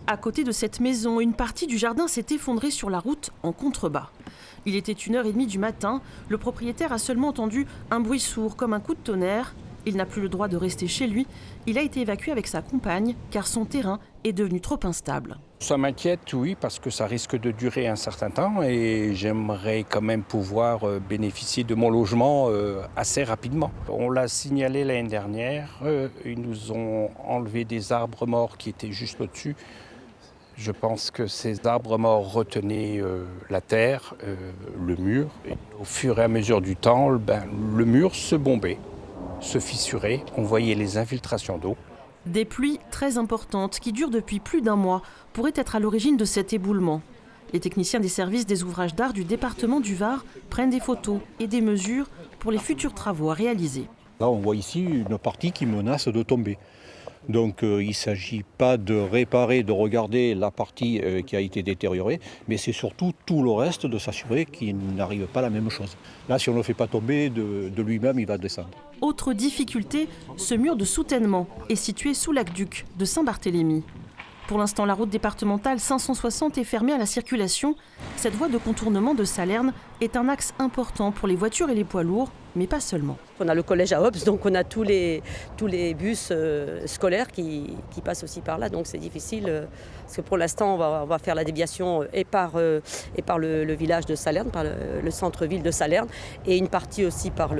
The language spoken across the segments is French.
À côté de cette maison, une partie du jardin s'est effondrée sur la route en contrebas. Il était 1h30 du matin, le propriétaire a seulement entendu un bruit sourd comme un coup de tonnerre. Il n'a plus le droit de rester chez lui. Il a été évacué avec sa compagne car son terrain est devenu trop instable. Ça m'inquiète, oui, parce que ça risque de durer un certain temps et j'aimerais quand même pouvoir bénéficier de mon logement assez rapidement. On l'a signalé l'année dernière, ils nous ont enlevé des arbres morts qui étaient juste au-dessus. Je pense que ces arbres morts retenaient la terre, le mur. Et au fur et à mesure du temps, le mur se bombait, se fissurait, on voyait les infiltrations d'eau. Des pluies très importantes qui durent depuis plus d'1 mois pourraient être à l'origine de cet éboulement. Les techniciens des services des ouvrages d'art du département du Var prennent des photos et des mesures pour les futurs travaux à réaliser. Là, on voit ici une partie qui menace de tomber. Donc il ne s'agit pas de réparer, de regarder la partie qui a été détériorée, mais c'est surtout tout le reste de s'assurer qu'il n'arrive pas la même chose. Là, si on ne le fait pas tomber, de lui-même, il va descendre. Autre difficulté, ce mur de soutènement est situé sous l'aqueduc de Saint-Barthélemy. Pour l'instant, la route départementale 560 est fermée à la circulation. Cette voie de contournement de Salerne est un axe important pour les voitures et les poids lourds, mais pas seulement. On a le collège à Hobbs, donc on a tous les bus scolaires qui passent aussi par là. Donc c'est difficile, parce que pour l'instant, on va faire la déviation et par le village de Salerne, par le centre-ville de Salerne, et une partie aussi par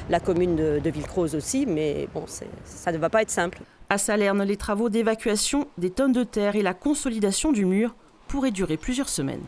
la commune de Villecroze aussi. Mais bon, ça ne va pas être simple. À Salerne, les travaux d'évacuation des tonnes de terre et la consolidation du mur pourraient durer plusieurs semaines.